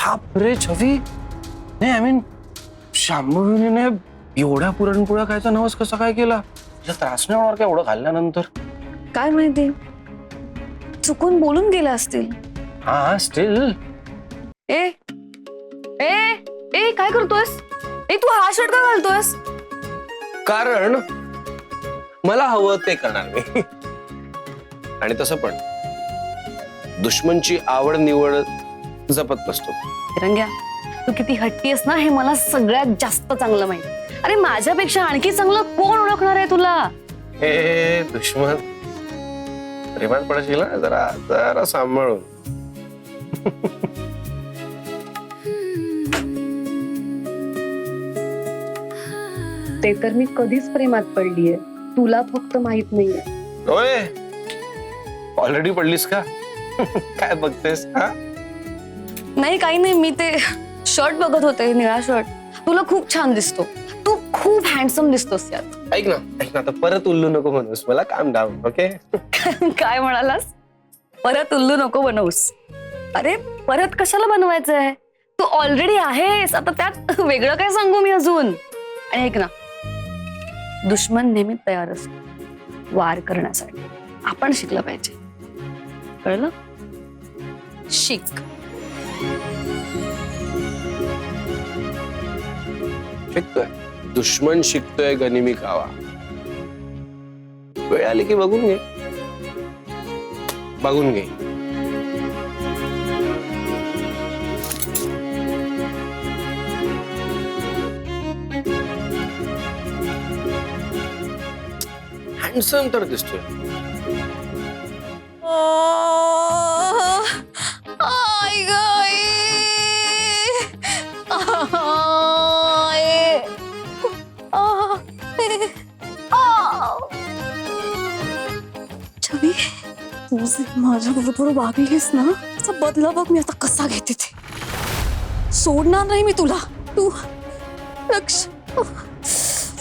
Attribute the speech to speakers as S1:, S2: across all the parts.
S1: बापरे छवी, नाही I mean शांभवीने एवढ्या पुरणपोळ्या खायचा नवस कसा काय केला? तिला त्रास नाही होणार का एवढं खाल्ल्यानंतर?
S2: काय माहिती, चुकून बोलून गेला असतील.
S1: हा स्टील.
S2: ए ए ए काय करतोयस? ए तू हा शर्ट का घालतोयस?
S1: कारण मला हवं ते करणार मी. आणि तसं पण दुश्मनची आवड निवड जपत नसतो.
S2: रंग्या, तू किती हट्टी आहेस ना हे मला सगळ्यात जास्त चांगलं माहिती. अरे माझ्यापेक्षा आणखी चांगलं कोण ओळखणार आहे तुला?
S1: हे दुश्मन प्रेमात पडशील ना, जरा जरा सांभाळून.
S2: ते तर मी कधीच प्रेमात पडलीये, तुला फक्त माहित नाहीये.
S1: होय, ऑलरेडी पडलीस का? काय बघतेस? हा
S2: नाही काही नाही, मी ते शर्ट बघत होते, निळा शर्ट. तुला खूप छान दिसतो, तू खूप हँडसम दिसतोस यात.
S1: ऐक ना आता परत उल्लू नको म्हणूस मला. काम डाऊन. ओके.
S2: काय म्हणालास? परत उल्लू नको बनवूस. अरे परत कशाला बनवायचंय? तू ऑलरेडी आहेस, आता त्यात वेगळं काय सांगू मी अजून? आणि ऐक ना, दुश्मन नेहमी तयार असतो वार करण्यासाठी. आपण शिकलं पाहिजे, कळलं? शिक.
S1: शिकतोय दुश्मन, शिकतोय गनिमी कावा. वेळ आली की बघून घे, बघून घे. हँडसम तर दिसतोय.
S2: छवी, तू माझ्या बरोबर वागलीस ना, त्याचा बदला बघ मी आता कसा घेते ते. सोडणार नाही मी तुला. तू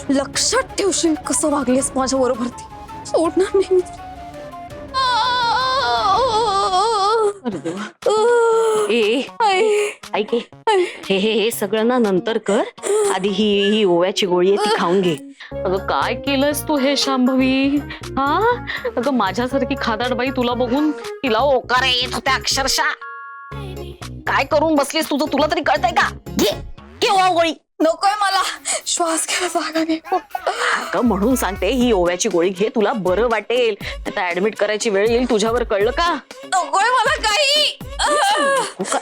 S2: लक्षात ठेवशील कसं वागलीस माझ्या बरोबर. ते सोडणार नाही मी तुला.
S3: ऐक, हे सगळं ना नंतर कर. आधी ही ओव्याची गोळी आहे ती खाऊन घे.
S4: अगं काय केलंस तू हे शांभवी? हा अगं माझ्यासारखी खादाड बाई तुला बघून तिला ओकारा येत होत्या अक्षरशः. काय करून बसलीस तुझं तुला तरी कळतंय का? घे ओवा गोळी.
S2: नकोय मला, श्वास घ्यायला जागा नाही.
S3: अगं म्हणून सांगते, ही ओव्याची गोळी घे, तुला बरं वाटेल. आता ऍडमिट करायची वेळ येईल तुझ्यावर, कळलं का?
S2: नकोय मला काही.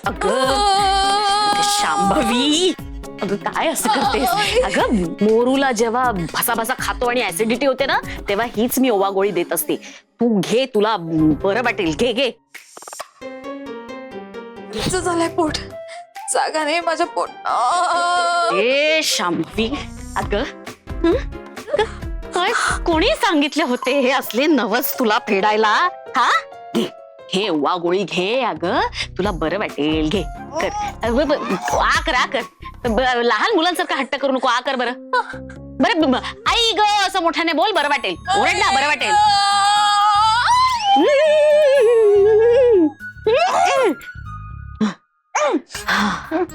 S3: अगं शांभवी, अगं काय असं करतेस? अगं मोरूला जेव्हा भसा खातो आणि ऍसिडिटी होते ना, तेव्हा हीच मी ओवा गोळी देत असते. तू घे, तुला बरं वाटेल. घे.
S2: झालंय पोट, जागा नाही माझ्या पोट.
S3: ए शांभवी, अगं काय कोणी सांगितले होते हे असले नवस तुला फेडायला? हा घे, हे ओवा गोळी घे. अगं तुला बरं वाटेल. घे, कर. आ कर. लहान मुलांसारखं हट्ट करू नको. आ कर बरं. बरं आई ग असं मोठ्याने बोल, बरं वाटेल. ओरड ना, बरं वाटेल.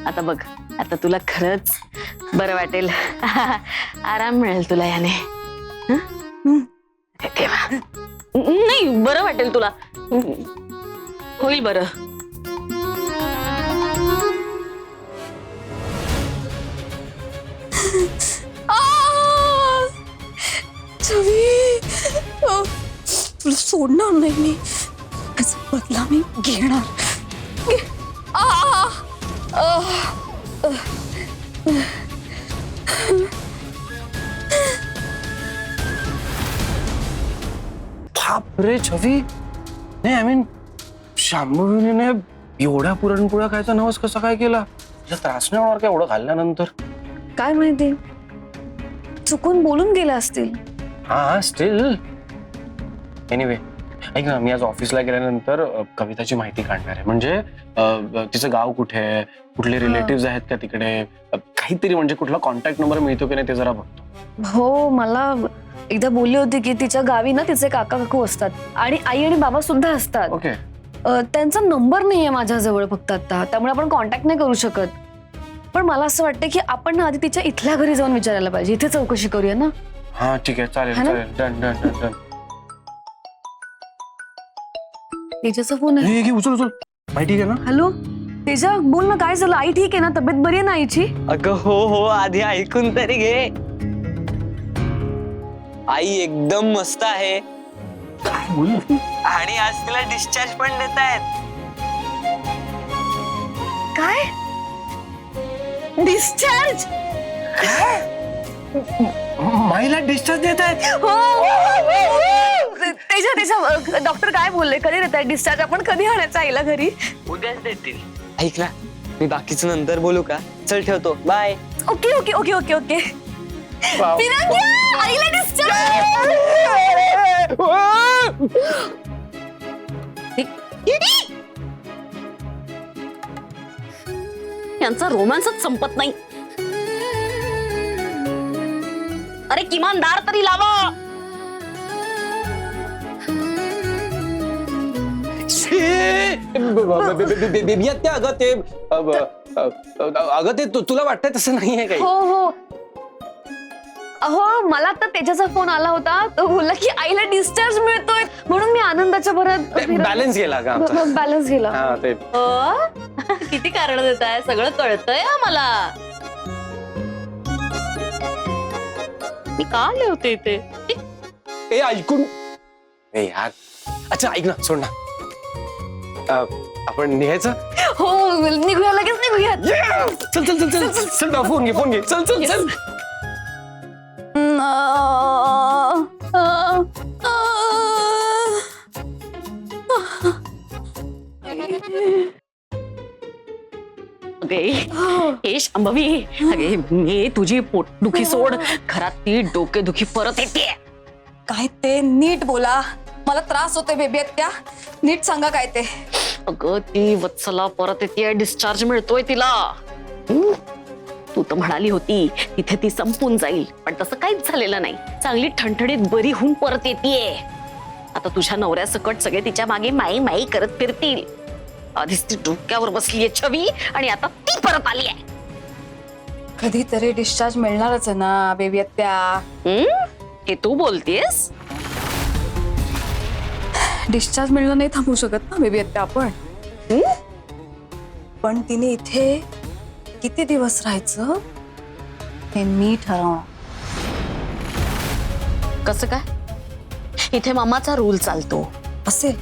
S3: आता बघ, आता तुला खरंच बरं वाटेल. आराम मिळेल तुला याने. ठेवा. नाही, बरं वाटेल तुला. होईल बरं.
S2: छवी, तुला सोडणार नाही मी. याचा बदला मी घेणार.
S1: बापरे छवी, नाही आय मीन शांभवीने एवढ्या पुरणपोळ्या खायचा नवस कसा काय केला? तिला त्रास नाही होणार का एवढं खाल्ल्यानंतर?
S2: काय माहिती, चुकून बोलून गेला असतील.
S1: हा स्टील. एनिवे ऐक ना, मी आज ऑफिसला गेल्यानंतर कविताची माहिती काढणार आहे. म्हणजे तिचं गाव कुठे आहे, कुठले रिलेटिव्ह आहेत का तिकडे, काहीतरी म्हणजे कुठला कॉन्टॅक्ट नंबर मिळतो की नाही ते जरा बघतो.
S2: हो, मला एकदा बोलली होती की तिच्या गावी ना तिचे काका काकू असतात आणि आई आणि बाबा सुद्धा असतात.
S1: ओके.
S2: त्यांचा नंबर नाहीये माझ्याजवळ फक्त आता, त्यामुळे आपण कॉन्टॅक्ट नाही करू शकत. पण मला असं वाटतं की आपण ना आधी तिच्या इथल्या घरी जाऊन विचारायला पाहिजे, इथे चौकशी करूया ना.
S1: हा ठीक आहे, चालेल
S2: है ना?
S1: चालेल, डन डन डन डन.
S2: तेजाचा फोन आहे.
S1: घे उचल उचल. माहिती आहे ना?
S2: हॅलो तेजा, बोल ना, काय झालं? आई ठीक आहे ना? तब्येत बरी आहे ना आईची?
S5: अगं हो आधी ऐकून तरी घे. आई एकदम मस्त आहे आणि आज तिला डिस्चार्ज पण देत आहेत.
S2: काय डिस्चार्ज?
S1: माईला डिस्चार्ज देत आहेत.
S2: तेजा तेजा, डॉक्टर काय बोलले? कधी देत आहे डिस्चार्ज? आपण कधी आणायचं आईला घरी?
S5: उद्याच देतील. ऐक ना, मी बाकीचं नंतर बोलू का? चल ठेवतो, bye.
S2: Okay okay okay okay okay. पिनाकिया, आईला डिस्चार्ज.
S3: यांचा रोमांसच संपत नाही. अरे किमान दार तरी लावा.
S5: बेबिया अगं ते अगं ते तुला वाटतंय तसं नाहीये काही.
S2: हो हो अहो, मला आता तेजाचा फोन आला होता. तो बोलला की आईला डिस्चार्ज मिळतोय, म्हणून मी आनंदाच्या भरात
S5: बॅलन्स गेला का आमचा?
S2: बॅलन्स गेला.
S5: हा ते
S3: किती कारण देत आहे, सगळं कळतंय मला. मी का आले होते इथे?
S5: ए ऐकून ए यार, अच्छा ऐक ना, सोड ना. आपण निघायचं.
S2: हो निघूया, लगेच निघूया.
S5: चल चल चल चल चल चल फोन घे फोन घे. चल चल चल.
S3: अगे हे शांभवी, अगे मी तुझी पोटदुखी सोड, घरात ती डोकेदुखी परत येते.
S6: काय ते नीट बोला, मला त्रास होतोय बेबी त्या. नीट सांगा काय ते.
S3: अगं ती वत्सला परत येते, डिस्चार्ज मिळतोय तिला. तू तर म्हणाली होती तिथे ती संपून जाईल, पण तसं काहीच झालेलं नाही. चांगली ठणठणीत बरी होऊन परत येतेय. आता तुझ्या नवऱ्यासकट सगळे तिच्या मागे माई माई करत फिरतील. आधीच ती डोक्यावर बसलीये छवी, आणि आता ती परत आली आहे.
S6: कधीतरी डिस्चार्ज मिळणारच आहे ना बेबी त्या.
S3: हे तू बोलतेस?
S6: डिस्चार्ज मिळणं नाही थांबू शकत ना बेबी त्या आपण. पण तिने इथे किती दिवस राहायचं हे मी ठरवणार.
S3: कसं काय? इथे मामाचा रूल चालतो.
S6: असेल,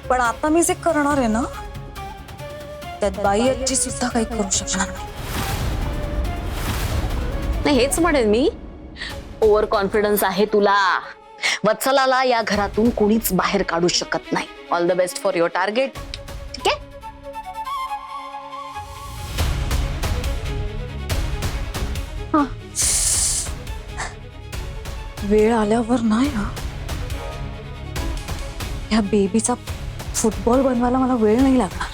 S6: पण आता मी जे करणार आहे ना त्यात बाई आजी सुद्धा काही करू शकणार नाही.
S3: नाही हेच म्हणेन मी, ओव्हर कॉन्फिडन्स आहे तुला. वत्सलाला या घरातून कोणीच बाहेर काढू शकत नाही. All the best for your target. ठीक आहे?
S6: वेळ आल्यावर नाही या बेबीचा फुटबॉल बनवायला मला वेळ नाही लागणार,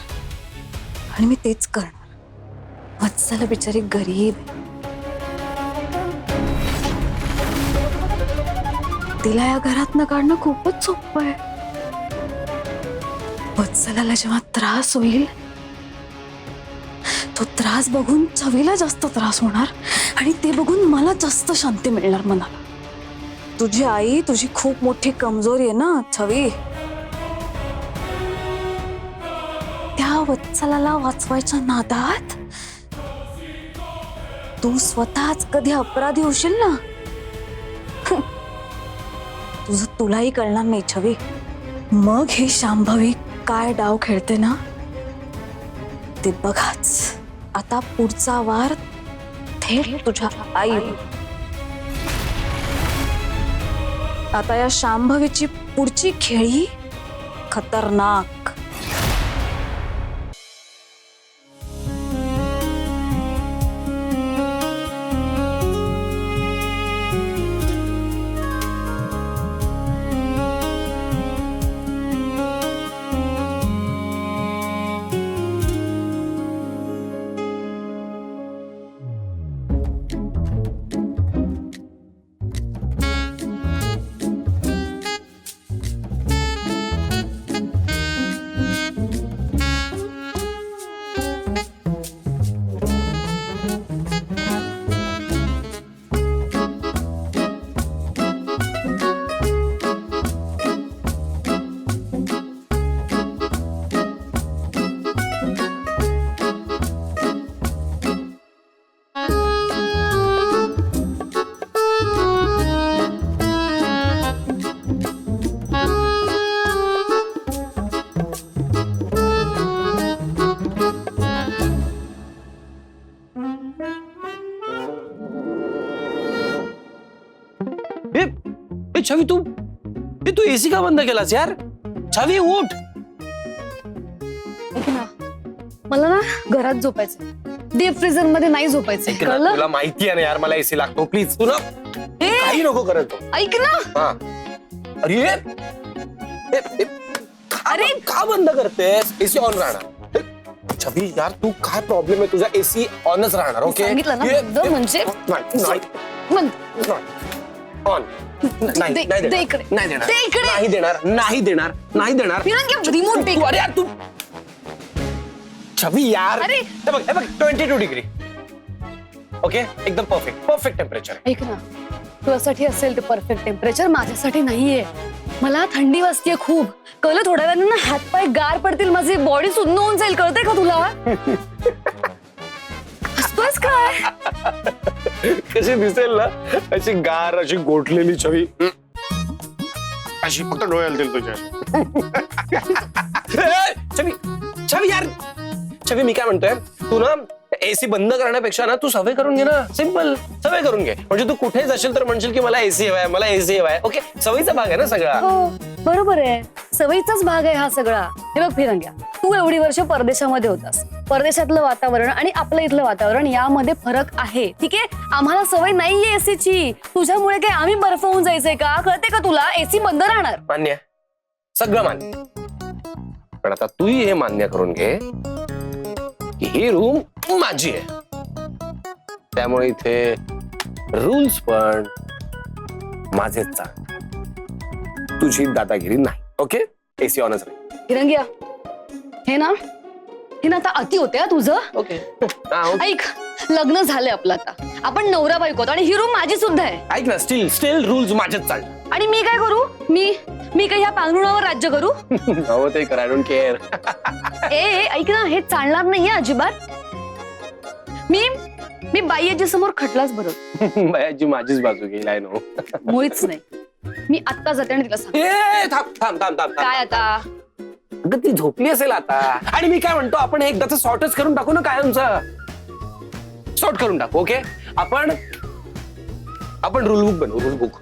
S6: आणि मी तेच करणार. वत्सला बिचारी गरीब आहे. तिला या घरातनं काढणं खूपच सोपं आहे. वत्सलाला जेव्हा त्रास होईल, तो त्रास बघून छवीला जास्त त्रास होणार, आणि ते बघून मला जास्त शांती मिळणार मनाला. तुझी आई तुझी खूप मोठी कमजोरी आहे ना छवी. त्या वत्सलाला वाचवायच्या नादात तू स्वतःच कधी अपराधी होशील ना. तुझं तुलाही कळणार नाही छवी. मग ही शांभवी काय डाव खेळते ना ते बघाच. आता पुढचा वार थेट तुझ्या आई. आता या शांभवीची पुढची खेळी खतरनाक.
S5: छवी तू एसी का बंद केलास यार? छवी उठ.
S2: ऐक ना, मला ना घरात झोपायचं, डीप फ्रीझर मध्ये नाही झोपायचं,
S5: ऐक ना,
S2: कळलं?
S5: तुला माहिती आहे ना यार मला एसी लागतो. प्लीज तू ना
S2: ए,
S5: काही नको करत.
S2: ऐक ना.
S5: हा. अरे अरे का बंद करतेस? एसी ऑन राहणार. छबी यार तू काय प्रॉब्लेम आहे तुझा? एसी ऑनच राहणार. ओके
S2: सांगितलं ना, बंद म्हणजे
S5: नाही
S2: बंद.
S5: ऑन नाही
S2: दे-
S5: नाही
S2: दे
S5: देणार.
S2: इकडे.
S5: नाही देणार.
S2: दे इकडे.
S5: नाही देणार. नाही देणार. नाही देणार.
S2: फिरंगी, रिमोट दे.
S5: तू अरे यार तू छबी यार.
S2: अरे.
S5: हे बघ 22 डिग्री. ओके एकदम परफेक्ट टेम्परेचर आहे.
S2: ऐक ना, तुझ्यासाठी असेल ते परफेक्ट टेम्परेचर, माझ्यासाठी नाहीये. मला थंडी वाजतीये खूप, कळलं? थोड्या वेळानं ना हातपाय गार पडतील, माझी बॉडी सुन्न होऊन जाईल, कळतंय का तुला? हसतोयस काय?
S5: कशी दिसेल ना अशी गार अशी गोठलेली छवी. अशी फक्त डोळ्याला दिल तुझ्या. छवी छवी यार छवी मी काय म्हणतोय, तू ना एसी बंद करण्यापेक्षा ना तू सवय करून घे ना. सिंपल सवय करून घे. म्हणजे तू कुठे जाशील तर म्हणशील की मला एसी हवाय, मला एसी हवाय. ओके सवयीचा भाग आहे ना सगळा.
S2: हो बरोबर आहे, सवयीचाच भाग आहे हा सगळा. हे बघ फिरंग्या, तू एवढी वर्ष परदेशामध्ये होतास. परदेशातलं वातावरण आणि आपलं इथलं वातावरण यामध्ये फरक आहे. ठीक आहे, आम्हाला सवय नाहीये एसीची. तुझ्यामुळे काय आम्ही बर्फ होऊन जायचंय का? कळते का तुला? एसी बंद राहणार.
S5: मान्य आहे. सगळं मान्य. पण आता तूही हे मान्य करून घे की ही रूम माझी आहे, त्यामुळे इथे रूल्स पण माझेच चाल, तुझी दादागिरी नाही. ओके एसी ऑनच राहील.
S2: फिरंग्या, हे ना आता अति होते हा तुझं.
S5: ओके
S2: ऐक, लग्न झालंय आपलं आता, आपण नवरा बायको आहोत आणि ही रूम माझी सुद्धा आहे.
S5: ऐक ना स्टील रूल्स माझेच चालतात.
S2: आणि मी काय करू? मी काही ह्या पांघरुणावर राज्य करू?
S5: हो ते कर. I don't care.
S2: ए ऐक ना, हे चालणार नाहीये अजिबात. मी बाईच्या समोर खटलाच बरं,
S5: बायाची माझीच बाजू घेईल. I know.
S2: मुळीच नाही. मी आत्ता जाते आणि तिला सांग.
S5: ए थांब
S2: काय आता?
S5: अगं ती झोपली असेल आता. आणि मी काय म्हणतो, आपण एकदाच सॉर्टच करून टाकू ना कायमचा. सॉर्ट करून टाकू. ओके आपण रूल बुक बनवू. Rule book.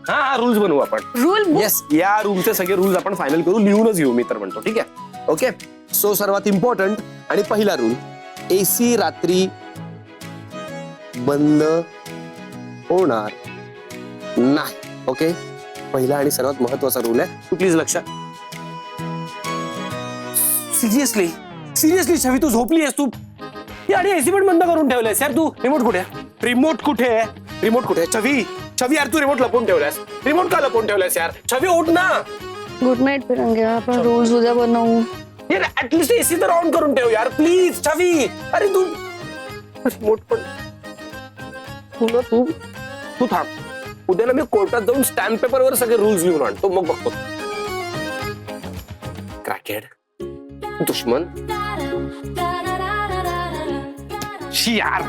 S5: हा रूल्स बनवू आपण.
S2: Rule book?
S5: येस या रूमचे सगळे रूल्स आपण फायनल करू, लिहूनच घेऊ मी तर म्हणतो. ठीक आहे ओके. सो सर्वात इम्पॉर्टंट आणि पहिला रूल, एसी रात्री बंद होणार नाही. ओके पहिला आणि सर्वात महत्वाचा रूल आहे, तू प्लीज लक्षात. सिरियसली छवी तू झोपली आहेस तू आणि एसी पण बंद करून ठेवलायस यार तू. रिमोट कुठे आहे? रिमोट कुठे आहे? छवी यार तू रिमोट लपवून ठेवलास. रिमोट का लपवून ठेवलास यार? छवी उठ ना.
S2: गुड नाईट फिरंग्या, आपण रोज उद्या बनवू.
S5: यार ऍटलीस्ट एसी तर ऑन करून ठेव यार प्लीज छवी. अरे तू रिमोट पण तू थांब. उद्या ना मी कोर्टात जाऊन स्टॅम्प पेपरवर सगळे रूल्स लिहून आणतो, मग बघतो. क्रॅकेड दुश्मन शी यार.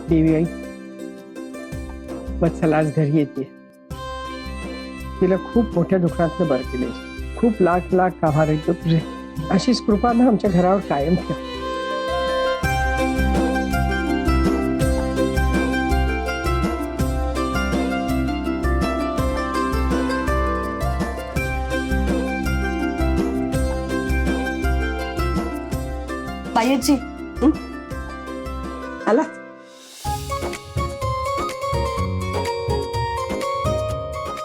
S7: देवी आई वत्सल आज घरी येते. तिला खूप मोठ्या दुःखातनं बरं केले. खूप लाख लाख आभार आहेत तुझे. अशीच कृपा ना आमच्या घरावर कायम ठेव.
S2: बाईची
S7: आला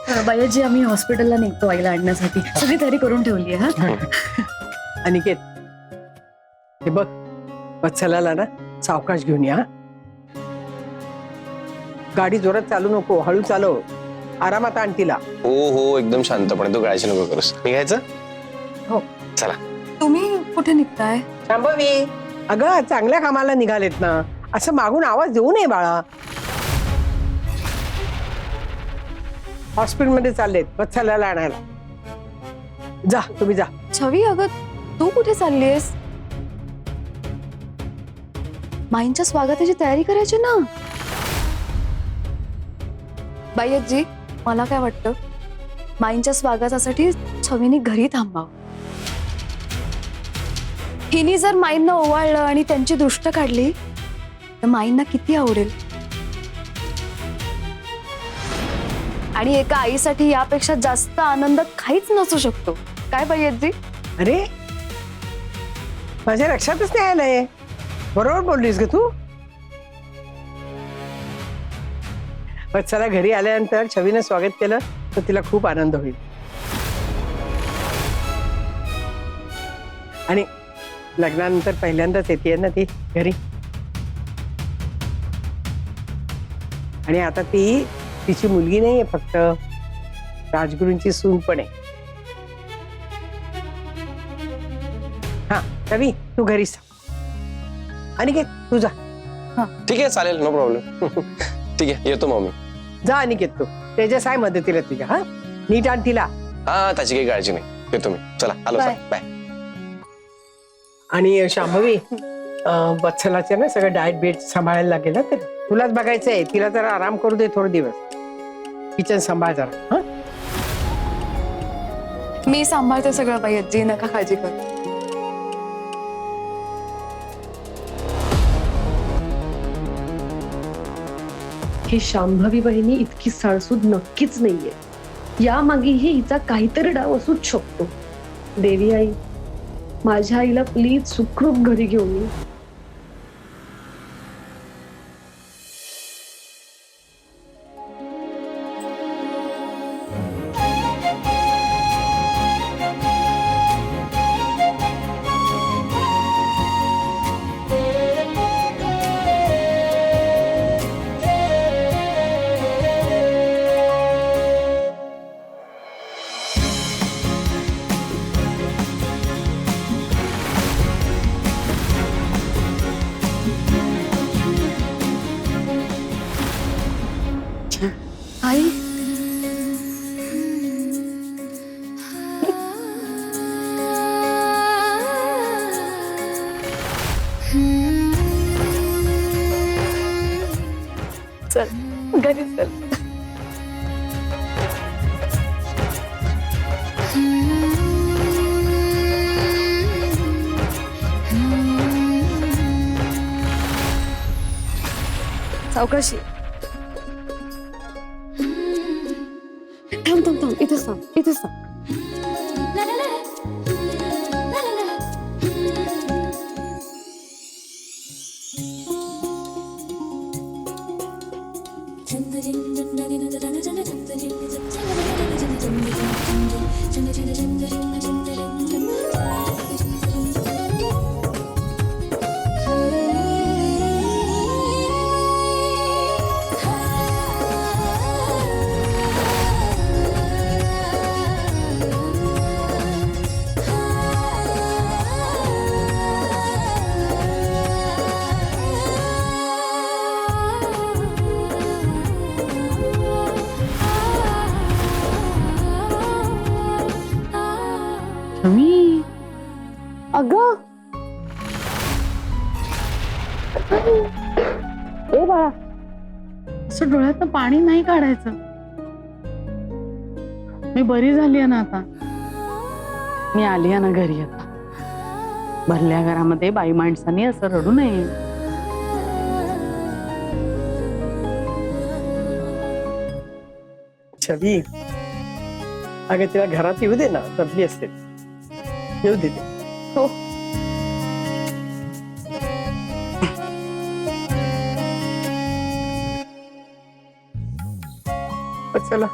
S2: बायाजी आम्ही हॉस्पिटलला निघतो आईला आणण्यासाठी सगळी तयारी करून ठेवली आहे हा.
S7: अनिकेत, हे बघ, वत्सलाला ना सावकाश घेऊन या. गाडी जोरात चालू नको, हळू चालव, आरामात आण तिला.
S1: हो हो एकदम शांतपणे, तू काळजी नको करूस. निघायचं?
S7: हो.
S1: चला.
S2: तुम्ही कुठे निघताय?
S7: शांभवी, अगं चांगल्या कामाला निघालेत ना, असं मागून आवाज देऊ नये बाळा. हॉस्पिटलमध्ये चाललेत वत्सलाला आणायला. जा, तुम्ही जा.
S2: छवी अगं तू कुठे चाललीयस? माईंच्या स्वागताची तयारी करायची ना. बायजी, मला काय वाटतं, माईंच्या स्वागतासाठी छवीने घरी थांबावं. हिने जर माईंना ओवाळलं आणि त्यांची दृष्ट काढली तर माईंना किती आवडेल. आणि एका आईसाठी यापेक्षा जास्त आनंद काहीच नसू शकतो. काय बायजी?
S7: अरे, माझ्या लक्षातच नाही आलंय. बरोबर बोललीस ग तू. वत्सला घरी आल्यानंतर छवीने स्वागत केलं तर तिला खूप आनंद होईल. आणि लग्नानंतर पहिल्यांदाच येते ना ती घरी. आणि आता ती तिची मुलगी नाहीये, फक्त राजगुरूंची सून पण आहे. हा रवी, तू घरीच थांब. अनिकेत, तू जा.
S1: ठीक आहे, चालेल, नो प्रॉब्लेम. ठीक आहे, येतो मग मी.
S7: जा अनिकेत, तू तेजस आहे मदतीला तुझ्या. हा, नीट आण तिला.
S1: हा, त्याची काही काळजी नाही. येतो मी. चला, आलो.
S2: Bye.
S1: बाय.
S7: आणि शांभवी, वत्सलाचे ना सगळं डाएट बीट सांभाळायला लागेल ना. ते तुलाच बघायचंय, तिला जरा आराम करू दे थोडे दिवस. किचन सांभाळ जरा. हा,
S2: मी सांभाळते सगळं बायजी, नका काळजी कर.
S8: ही शांभवी बहिणी इतकी सळसूद नक्कीच नाहीये. यामागेही हिचा काहीतरी डाव असूच शकतो. देवी आई, माझ्या आईला प्लीज सुखरूप घरी घेऊन ये.
S2: आई, चल घरी चल. सावकाशी.
S8: थांब थांब थांब, इथेच थांब, इथेच थांब.
S4: मी
S8: अगं, ए बाळा,
S4: असं डोळ्यातनं पाणी नाही काढायचं. मी बरी झाली आहे ना आता. मी आली आहे ना घरी आता. भरल्या घरामध्ये बाई माणसाने असं रडू नये.
S7: छवी, अगं तिला घरात येऊ दे ना, दबली असते. येऊ दे ते.
S2: हो.
S7: चला,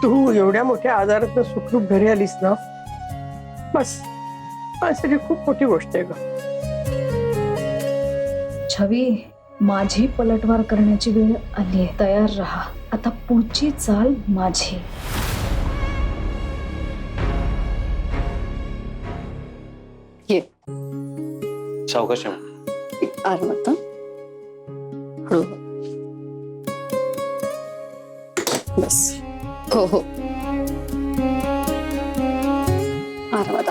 S7: तू एवढ्या मोठ्या आजारात सुखरूप घरी आलीस ना, बस माझ्यासाठी खूप मोठी गोष्ट आहे ग.
S6: छवी, माझी पलटवार करण्याची वेळ आली आहे. तयार राहा. आता पुढची चाल माझी.
S2: ये
S1: सावकाश
S2: आरामात हं. हळू बस. हो हो आरामात.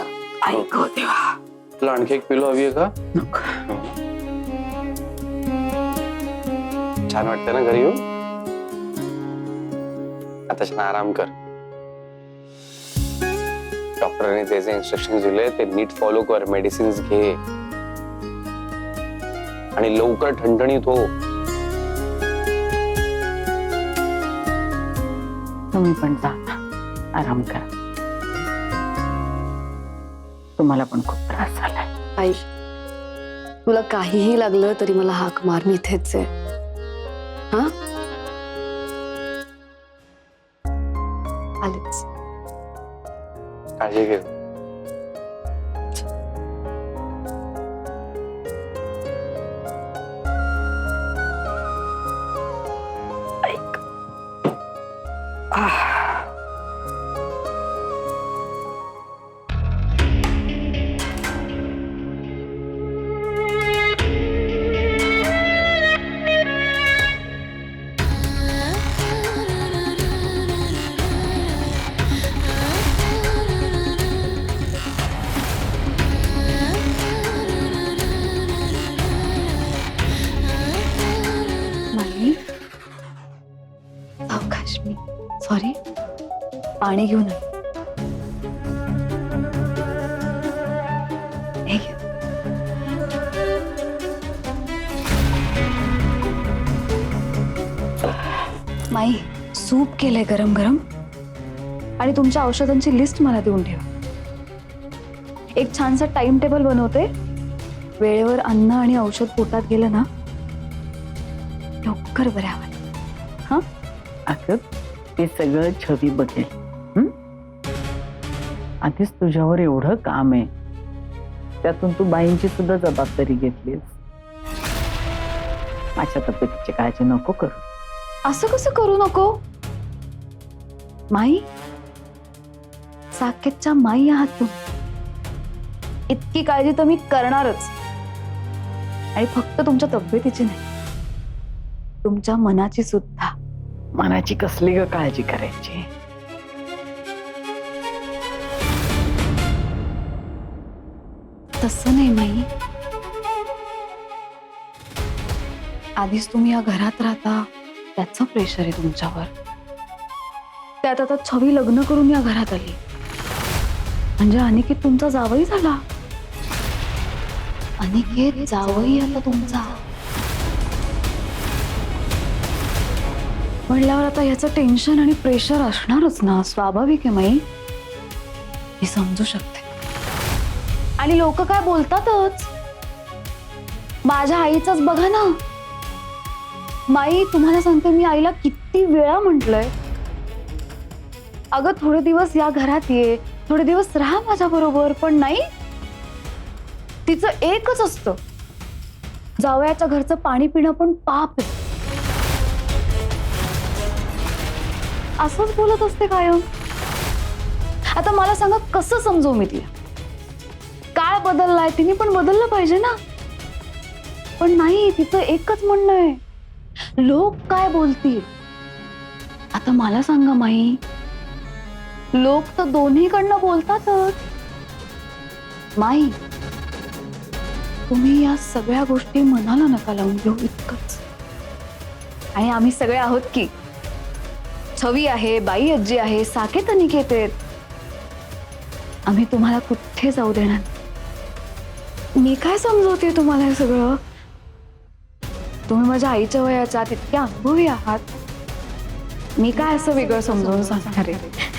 S2: ऐक हो देवा.
S1: तुला आणखी एक पिलो हवी आहे का? छान वाटतं ना घरी येऊन? आता छान आराम कर. डॉक्टरने जे जे इन्स्ट्रक्शन दिले ते नीट फॉलो कर. मेडिसिन्स घे आणि लवकर ठणठणीत हो.
S4: तुम्ही पण जा, आराम करा. तुम्हाला पण खूप त्रास झालाय.
S2: आई, तुला काहीही लागलं तरी मला हाक मार, मी इथेच आहे. हा आलेच.
S1: काळजी घे.
S2: नाही सावकाश. मी सॉरी. पाणी घेऊन आले. हे घे. माई, सूप केलंय गरम गरम आणि तुमच्या औषधांची लिस्ट मला देऊन ठेवा. एक छानसा टाइम टेबल बनवते. वेळेवर अन्न आणि औषध पोटात गेलं ना, लवकर बऱ्या व्हाल.
S4: अगं ते सगळं छवी बघेल. हं? आधीच तुझ्यावर एवढं काम आहे, त्यातून तू बाईंची सुद्धा जबाबदारी घेतलीस. माझ्या तब्येतीची काळजी नको करू.
S2: असं कसं करू नको माई? साकेतच्या माई आहात तुम्ही. इतकी काळजी तर मी करणारच. आणि फक्त तुमच्या तब्येतीची नाही, तुमच्या मनाची सुद्धा.
S4: मनाची कसली ग काळजी करायची?
S2: तसं नाही माई. आधीच तुम्ही या घरात राहता, त्याचं प्रेशर आहे तुमच्यावर. त्यात आता छवी लग्न करून या घरात आली, म्हणजे अनिकेत तुमचा जावई झाला. अनिकेत जावई आता तुमचा म्हणल्यावर आता ह्याचं टेन्शन आणि प्रेशर असणारच ना. स्वाभाविक आहे माई, मी समजू शकते. आणि लोक काय बोलतातच. माझ्या आईचंच बघा ना माई. तुम्हाला सांगते, मी आईला किती वेळा म्हटलंय, अगं थोडे दिवस या घरात ये, थोडे दिवस राहा माझ्या बरोबर. पण नाही, तिचं एकच असतं, जावयाच्या घरचं पाणी पिणं पण पाप आहे. असंच बोलत असते कायम. आता मला सांगा, कसं समजू मी तिला? काळ बदललाय, तिने पण बदललं पाहिजे ना. पण नाही, तिचं एकच म्हणणं आहे, लोक काय बोलतील. आता मला सांगा माई, लोक तर दोन्हीकडनं बोलतातच. माई, तुम्ही या सगळ्या गोष्टी मनाला नका लावून घेऊ, इतकंच. आणि आम्ही सगळे आहोत की. छवी आहे, बाई आजी आहे, साकेत अनिकेत आहेत. आम्ही तुम्हाला कुठे जाऊ देणार. मी काय समजवते तुम्हाला हे सगळं? तुम्ही माझ्या आईच्या वयाच्या तितके अनुभवी आहात. मी काय असं वेगळं समजावून सांगणार आहे?